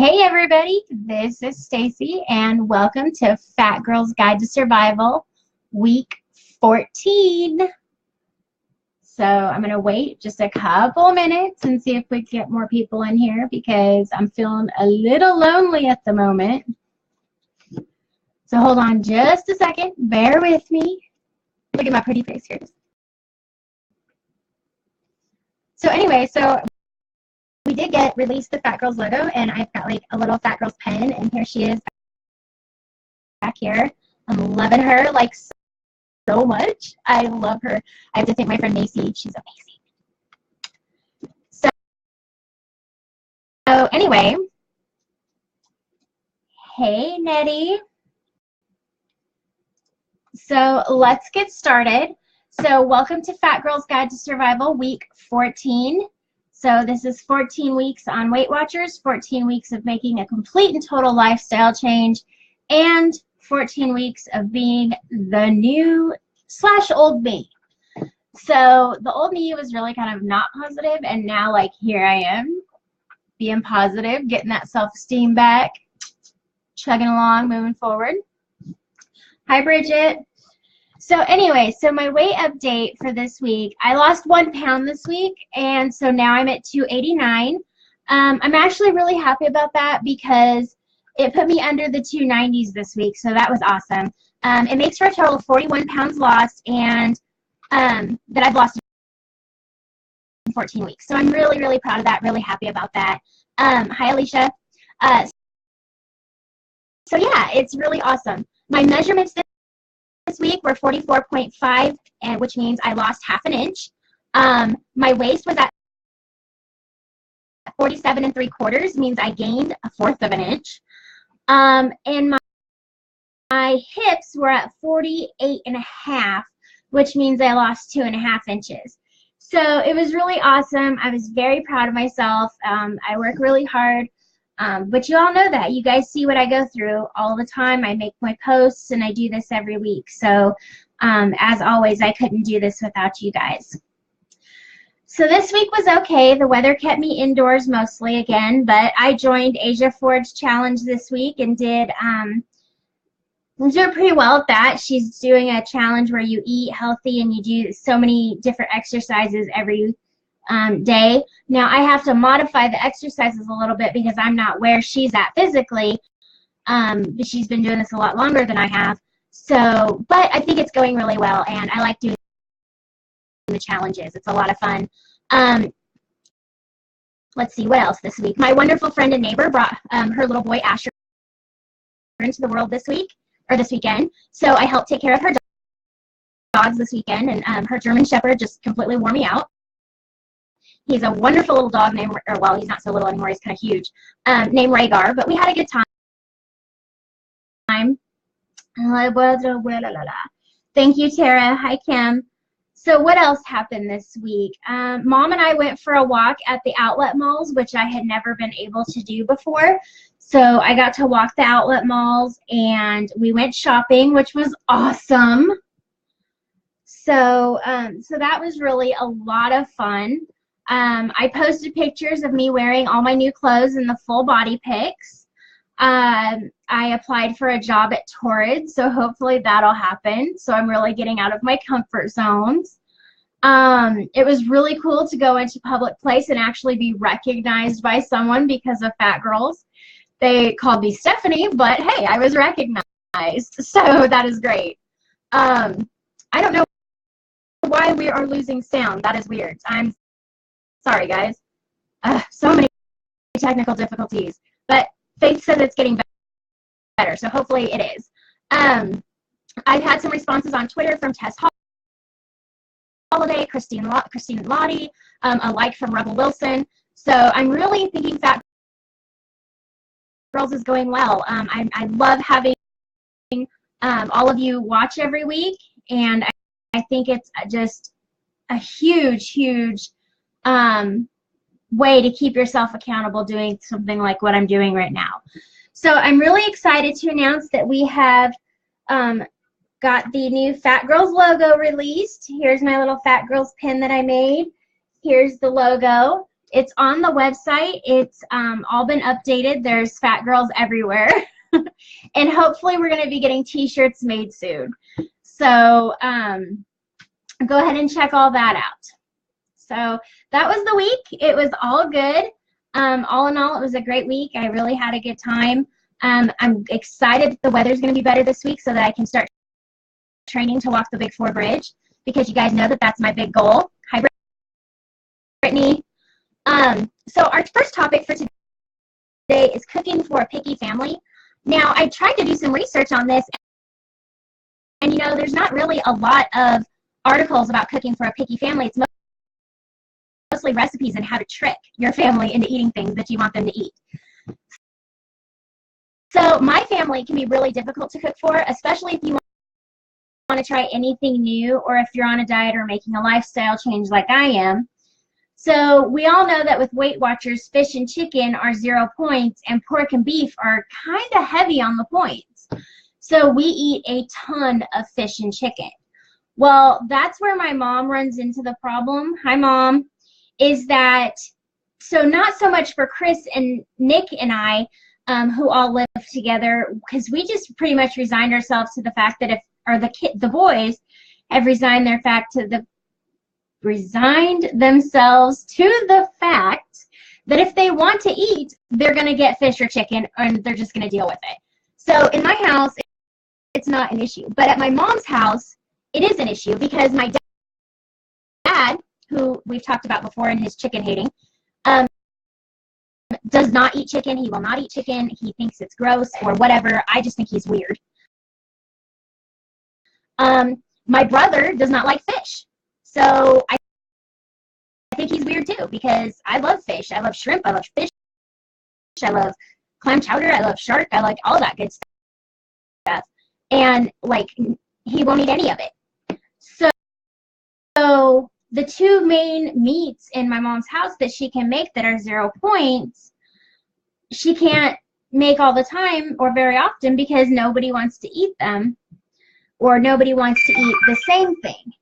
Hey everybody, this is Stacy and welcome to Phat Girlz Guide to Survival week 14. So I'm going to wait just a couple minutes and see if we can get more people in here because I'm feeling a little lonely at the moment. So hold on just a second, bear with me. Look at my pretty face here. So anyway, we did release the Phat Girlz logo, and I've got like a little Phat Girlz pen, and here she is back here. I'm loving her like so much. I love her. I have to thank my friend Macy. She's amazing. So anyway, hey Nettie. So let's get started. So welcome to Phat Girlz Guide to Survival week 14. So this is 14 weeks on Weight Watchers, 14 weeks of making a complete and total lifestyle change, and 14 weeks of being the new / old me. So the old me was really kind of not positive, and now like here I am being positive, getting that self-esteem back, chugging along, moving forward. Hi Bridget. So anyway, so my weight update for this week, I lost 1 pound this week, and so now I'm at 289. I'm actually really happy about that because it put me under the 290s this week, so that was awesome. It makes for a total of 41 pounds lost, and that I've lost in 14 weeks. So I'm really, really proud of that, really happy about that. Hi Alicia. So yeah, it's really awesome. My measurements this week were 44.5, and which means I lost ½ an inch. My waist was at 47 3/4, means I gained 1/4 of an inch. And my hips were at 48.5, which means I lost 2.5 inches. So it was really awesome. I was very proud of myself. I work really hard. But you all know that. You guys see what I go through all the time. I make my posts and I do this every week. So as always, I couldn't do this without you guys. So this week was okay. The weather kept me indoors mostly again, but I joined Asia Forge Challenge this week and I'm doing pretty well at that. She's doing a challenge where you eat healthy and you do so many different exercises every day. Now I have to modify the exercises a little bit because I'm not where she's at physically. But she's been doing this a lot longer than I have. So, but I think it's going really well, and I like doing the challenges. It's a lot of fun. Let's see what else this week. My wonderful friend and neighbor brought her little boy Asher into the world this weekend. So I helped take care of her dogs this weekend, and her German Shepherd just completely wore me out. He's a wonderful little dog named, or well, he's not so little anymore, he's kind of huge, named Rhaegar, but we had a good time. Thank you, Tara. Hi, Kim. So what else happened this week? Mom and I went for a walk at the outlet malls, which I had never been able to do before. So I got to walk the outlet malls, and we went shopping, which was awesome. So, so that was really a lot of fun. I posted pictures of me wearing all my new clothes and the full body pics. I applied for a job at Torrid, so hopefully that'll happen. So I'm really getting out of my comfort zones. It was really cool to go into public place and actually be recognized by someone because of Phat Girlz. They called me Stephanie, but hey, I was recognized, so that is great. I don't know why we are losing sound. That is weird. I'm sorry, guys. So many technical difficulties. But Faith says it's getting better, so hopefully it is. I've had some responses on Twitter from Tess Holiday, Christine and Lottie, a like from Rebel Wilson. So I'm really thinking Phat Girlz is going well. I love having all of you watch every week, and I think it's just a huge way to keep yourself accountable doing something like what I'm doing right now. So I'm really excited to announce that we have got the new Phat Girlz logo released. Here's my little Phat Girlz pin that I made. Here's the logo. It's on the website. It's all been updated. There's Phat Girlz everywhere. And hopefully we're going to be getting t-shirts made soon. So go ahead and check all that out. So that was the week. It was all good. All in all, it was a great week. I really had a good time. I'm excited that the weather's going to be better this week so that I can start training to walk the Big 4 bridge, because you guys know that that's my big goal. Hi, Brittany. So our first topic for today is cooking for a picky family. Now, I tried to do some research on this, and you know, there's not really a lot of articles about cooking for a picky family. It's mostly recipes and how to trick your family into eating things that you want them to eat. So my family can be really difficult to cook for, especially if you want to try anything new, or if you're on a diet or making a lifestyle change like I am. So we all know that with Weight Watchers, fish and chicken are 0 points, and pork and beef are kind of heavy on the points. So we eat a ton of fish and chicken. Well, that's where my mom runs into the problem. Hi, Mom. Is that, so not so much for Chris and Nick and I, who all live together, because we just pretty much resigned ourselves to the fact that the boys have resigned themselves to the fact that if they want to eat, they're going to get fish or chicken, and they're just going to deal with it. So in my house, it's not an issue. But at my mom's house, it is an issue, because my dad, who we've talked about before in his chicken hating, does not eat chicken. He will not eat chicken. He thinks it's gross or whatever. I just think he's weird. My brother does not like fish. So I think he's weird too, because I love fish. I love shrimp. I love fish. I love clam chowder. I love shark. I like all that good stuff. And like, he won't eat any of it. So the two main meats in my mom's house that she can make that are 0 points, she can't make all the time or very often, because nobody wants to eat them, or nobody wants to eat the same thing.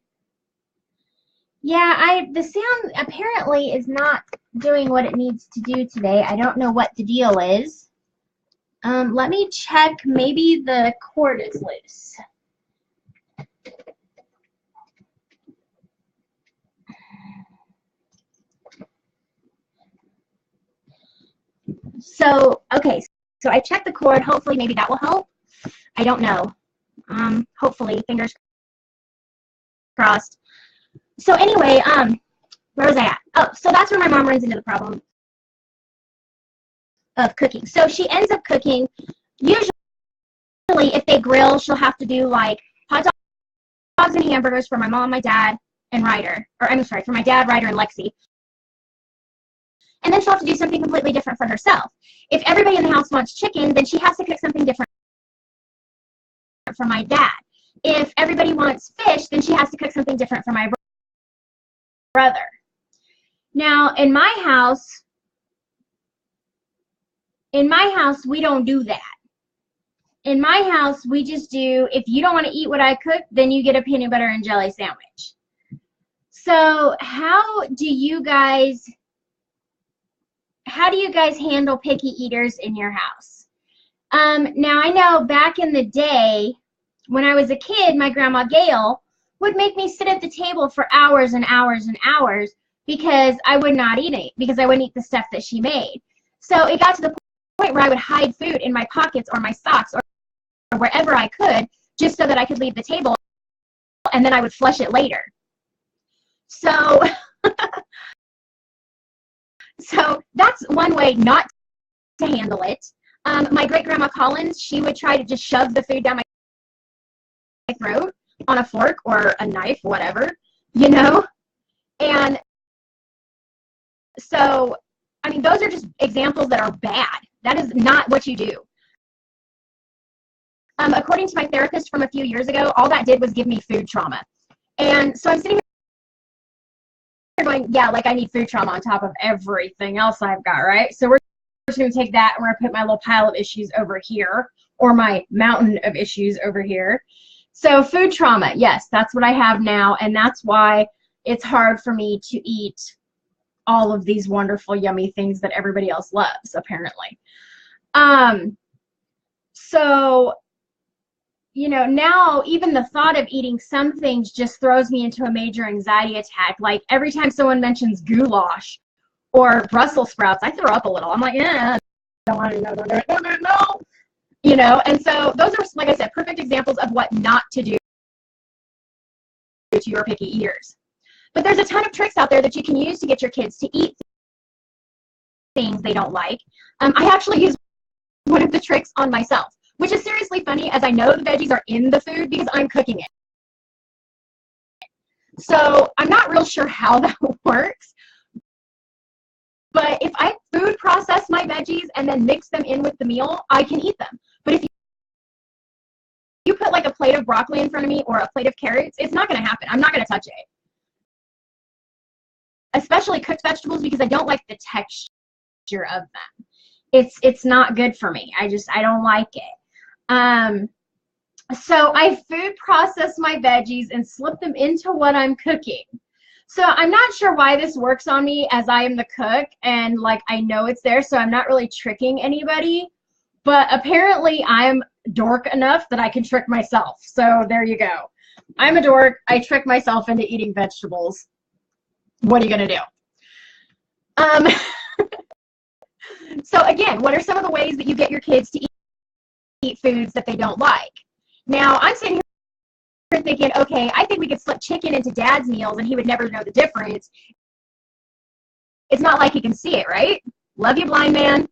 Yeah, the sound apparently is not doing what it needs to do today. I don't know what the deal is. Let me check. Maybe the cord is loose. So, okay, so I checked the cord. Hopefully, maybe that will help. I don't know. Hopefully, fingers crossed. So anyway, where was I at? Oh, so that's where my mom runs into the problem of cooking. So she ends up cooking, usually if they grill, she'll have to do like hot dogs and hamburgers for my mom, my dad, and Ryder. Or I'm sorry, for my dad, Ryder, and Lexi. And then she'll have to do something completely different for herself. If everybody in the house wants chicken, then she has to cook something different for my dad. If everybody wants fish, then she has to cook something different for my brother. Now, in my house, we don't do that. In my house, we just do, if you don't want to eat what I cook, then you get a peanut butter and jelly sandwich. So how do you guys handle picky eaters in your house? Now, I know back in the day, when I was a kid, my grandma Gail would make me sit at the table for hours and hours and hours, because I would not eat it, because I wouldn't eat the stuff that she made. So it got to the point where I would hide food in my pockets or my socks or wherever I could, just so that I could leave the table, and then I would flush it later. So, so that's one way not to handle it. My great-grandma Collins, she would try to just shove the food down my throat on a fork or a knife, whatever, you know? And so, I mean, those are just examples that are bad. That is not what you do. According to my therapist from a few years ago, all that did was give me food trauma. And so I'm sitting here going, yeah, like I need food trauma on top of everything else I've got, right? So we're just going to take that, and we're going to put my little pile of issues over here, or my mountain of issues over here. So food trauma, yes, that's what I have now, and that's why it's hard for me to eat all of these wonderful, yummy things that everybody else loves, apparently. So, you know, now even the thought of eating some things just throws me into a major anxiety attack. Like every time someone mentions goulash or Brussels sprouts, I throw up a little. I'm like, yeah, no. You know, and so those are, like I said, perfect examples of what not to do to your picky eaters. But there's a ton of tricks out there that you can use to get your kids to eat things they don't like. I actually use one of the tricks on myself, which is seriously funny, as I know the veggies are in the food because I'm cooking it. So I'm not real sure how that works, but if I food process my veggies and then mix them in with the meal, I can eat them. But if you put like a plate of broccoli in front of me or a plate of carrots, it's not going to happen. I'm not going to touch it. Especially cooked vegetables, because I don't like the texture of them. It's not good for me. I don't like it. So I food process my veggies and slip them into what I'm cooking. So I'm not sure why this works on me, as I am the cook and like I know it's there, so I'm not really tricking anybody. But apparently I'm dork enough that I can trick myself. So there you go. I'm a dork. I trick myself into eating vegetables. What are you going to do? So again, what are some of the ways that you get your kids to eat foods that they don't like? Now, I'm sitting here thinking, okay, I think we could slip chicken into Dad's meals and he would never know the difference. It's not like he can see it, right? Love you, blind man.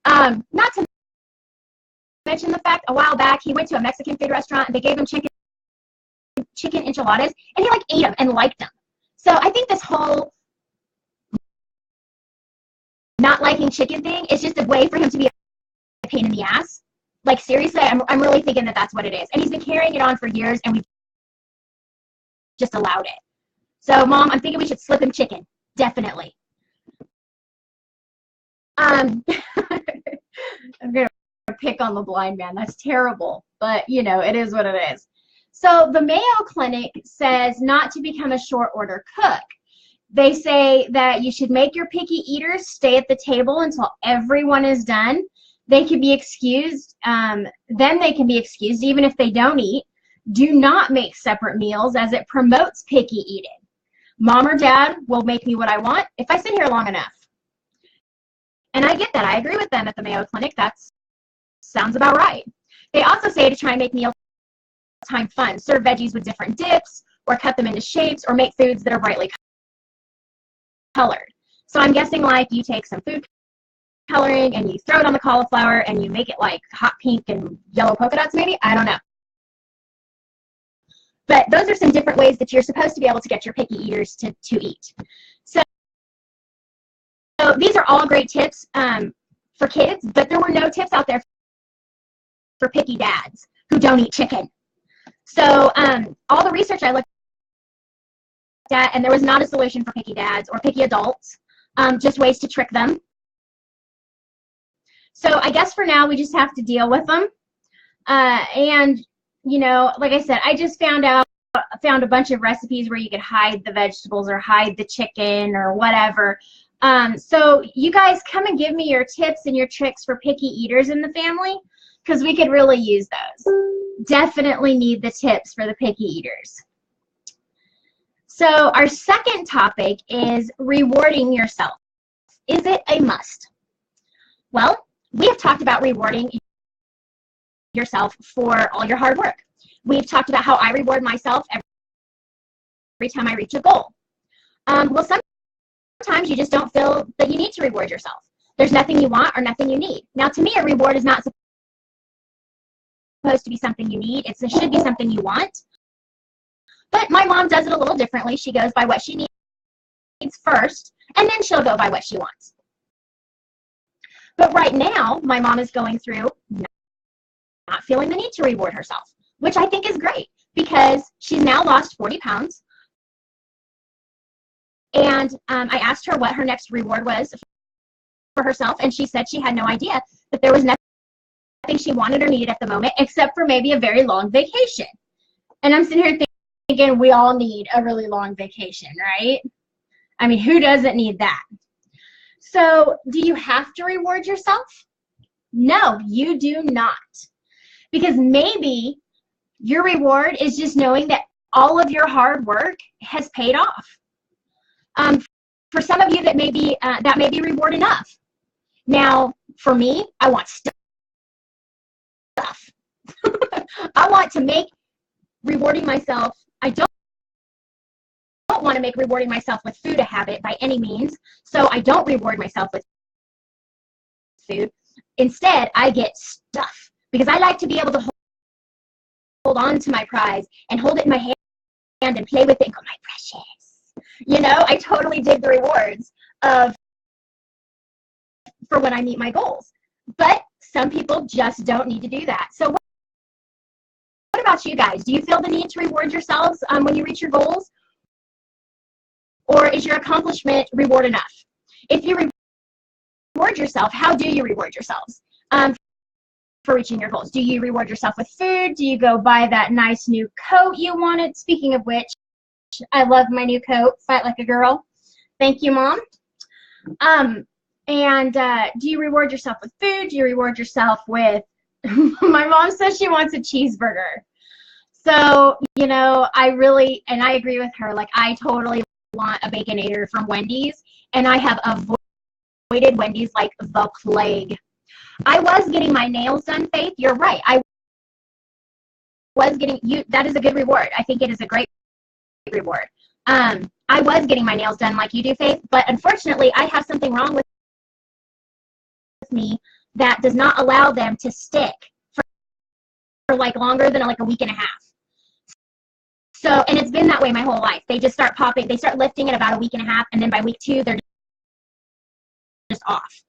Not to mention the fact, a while back, he went to a Mexican food restaurant and they gave him chicken enchiladas, and he like ate them and liked them. So I think this whole not liking chicken thing is just a way for him to be a pain in the ass. Like, seriously, I'm really thinking that that's what it is. And he's been carrying it on for years, and we've just allowed it. So, Mom, I'm thinking we should slip him chicken. Definitely. I'm going to pick on the blind man. That's terrible. But, you know, it is what it is. So, the Mayo Clinic says not to become a short order cook. They say that you should make your picky eaters stay at the table until everyone is done. They can be excused. Then they can be excused even if they don't eat. Do not make separate meals, as it promotes picky eating. Mom or Dad will make me what I want if I sit here long enough. And I get that. I agree with them at the Mayo Clinic. That sounds about right. They also say to try and make mealtime fun. Serve veggies with different dips, or cut them into shapes, or make foods that are brightly colored. So I'm guessing like you take some food coloring and you throw it on the cauliflower and you make it like hot pink and yellow polka dots, maybe? I don't know. But those are some different ways that you're supposed to be able to get your picky eaters to eat. So these are all great tips for kids, but there were no tips out there for picky dads who don't eat chicken. So all the research I looked at, and there was not a solution for picky dads or picky adults, just ways to trick them. So I guess for now we just have to deal with them. And, you know, like I said, I just found a bunch of recipes where you could hide the vegetables or hide the chicken or whatever. So you guys come and give me your tips and your tricks for picky eaters in the family, because we could really use those. Definitely need the tips for the picky eaters. So our second topic is rewarding yourself. Is it a must? Well, we have talked about rewarding yourself for all your hard work. We've talked about how I reward myself every time I reach a goal. Well, sometimes you just don't feel that you need to reward yourself. There's nothing you want or nothing you need. Now, to me, a reward is not supposed to be something you need. It should be something you want. But my mom does it a little differently. She goes by what she needs first, and then she'll go by what she wants. But right now, my mom is going through not feeling the need to reward herself, which I think is great, because she's now lost 40 pounds. And I asked her what her next reward was for herself, and she said she had no idea, that there was nothing she wanted or needed at the moment, except for maybe a very long vacation. And I'm sitting here thinking, we all need a really long vacation, right? I mean, who doesn't need that? So do you have to reward yourself? No, you do not. Because maybe your reward is just knowing that all of your hard work has paid off. For some of you, that may be reward enough. Now, for me, I want stuff. I want to make rewarding myself. I don't want to make rewarding myself with food a habit by any means. So I don't reward myself with food. Instead, I get stuff because I like to be able to hold on to my prize and hold it in my hand and play with it and go, my precious. You know, I totally dig the rewards for when I meet my goals. But some people just don't need to do that. So what about you guys? Do you feel the need to reward yourselves when you reach your goals? Or is your accomplishment reward enough? If you reward yourself, how do you reward yourselves for reaching your goals? Do you reward yourself with food? Do you go buy that nice new coat you wanted? Speaking of which, I love my new coat, Fight Like a Girl. Thank you, Mom. Do you reward yourself with food? Do you reward yourself with, my mom says she wants a cheeseburger. So, you know, I agree with her. Like, I totally want a Baconator from Wendy's, and I have avoided Wendy's like the plague. I was getting my nails done, Faith. You're right. I was getting that is a good reward. I think it is a great reward. I was getting my nails done like you do, Faith, but unfortunately I have something wrong with me that does not allow them to stick for like longer than like a week and a half. So, and it's been that way my whole life. They just start popping, they start lifting at about a week and a half, and then by week 2 they're just off.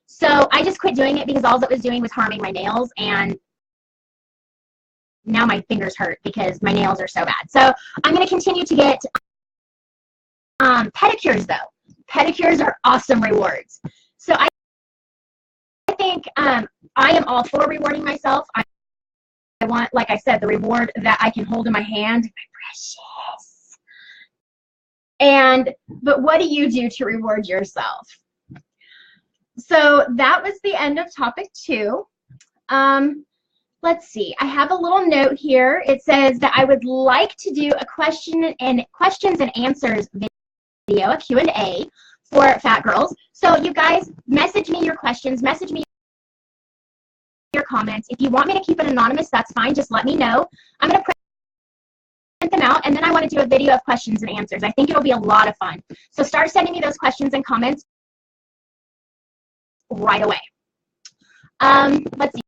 So I just quit doing it because all it was doing was harming my nails, and now my fingers hurt because my nails are so bad. So I'm going to continue to get pedicures though. Pedicures are awesome rewards. So I think I am all for rewarding myself. I want, like I said, the reward that I can hold in my hand, my precious. But what do you do to reward yourself? So that was the end of topic 2. Let's see. I have a little note here. It says that I would like to do a questions and answers video, a Q&A for Phat Girlz. So you guys, message me your questions, message me your comments. If you want me to keep it anonymous, that's fine. Just let me know. I'm going to print them out, and then I want to do a video of questions and answers. I think it'll be a lot of fun. So start sending me those questions and comments right away. Let's see.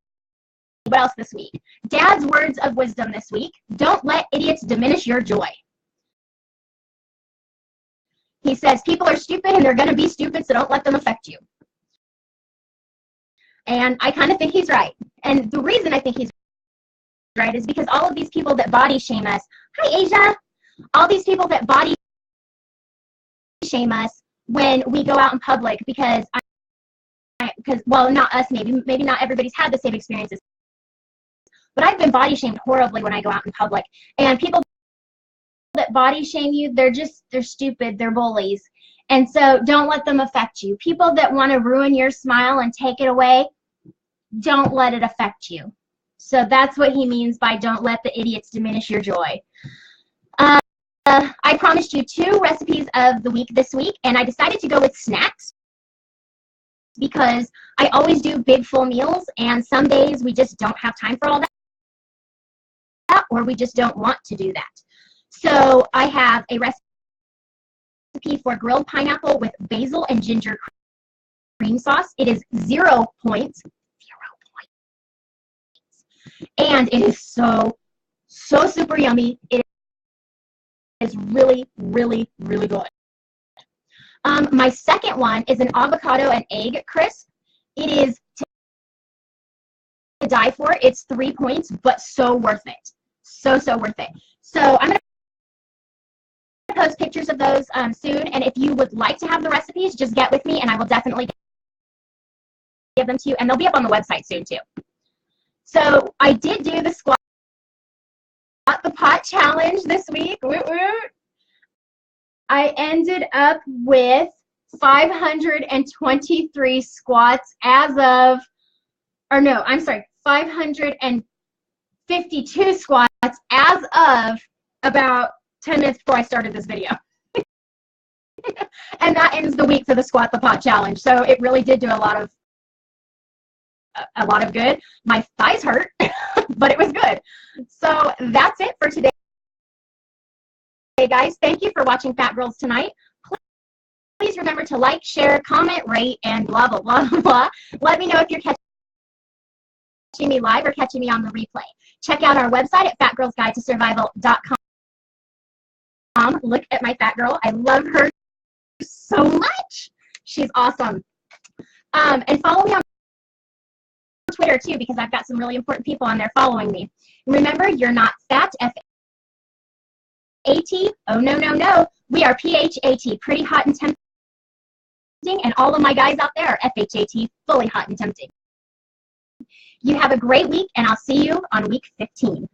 What else this week? Dad's words of wisdom this week. Don't let idiots diminish your joy. He says people are stupid and they're going to be stupid, so don't let them affect you. And I kind of think he's right. And the reason I think he's right is because all of these people that body shame us. Hi, Asia. All these people that body shame us when we go out in public because well, not us, maybe not everybody's had the same experiences. But I've been body shamed horribly when I go out in public. And people that body shame you, they're stupid, they're bullies. And so don't let them affect you. People that want to ruin your smile and take it away, don't let it affect you. So that's what he means by don't let the idiots diminish your joy. I promised you 2 recipes of the week this week, and I decided to go with snacks because I always do big full meals, and some days we just don't have time for all that, or we just don't want to do that. So I have a recipe for grilled pineapple with basil and ginger cream sauce. It is 0 points. 0 points. And it is so super yummy. It is really, really, really good. My second one is an avocado and egg crisp. It is to die for. It's 3 points, but so worth it. So worth it. So I'm going to post pictures of those soon, and if you would like to have the recipes, just get with me and I will definitely give them to you, and they'll be up on the website soon too. So I did do the squat the pot challenge this week. Woot woot. I ended up with 523 squats as of, or no, I'm sorry, 552 squats as of about 10 minutes before I started this video. And that ends the week for the Squat the Pot Challenge. So it really did do a lot of good. My thighs hurt, but it was good. So that's it for today, guys. Thank you for watching Phat Girlz tonight. Please remember to like, share, comment, rate, and blah, blah, blah, blah. Let me know if you're catching me live or catching me on the replay. Check out our website at fatgirlsguidetosurvival.com. Look at my fat girl. I love her so much. She's awesome. And follow me on Twitter too, because I've got some really important people on there following me. Remember, you're not fat, F-A-T. Oh, no, no, no. We are P-H-A-T, pretty hot and tempting. And all of my guys out there are F-H-A-T, fully hot and tempting. You have a great week, and I'll see you on week 15.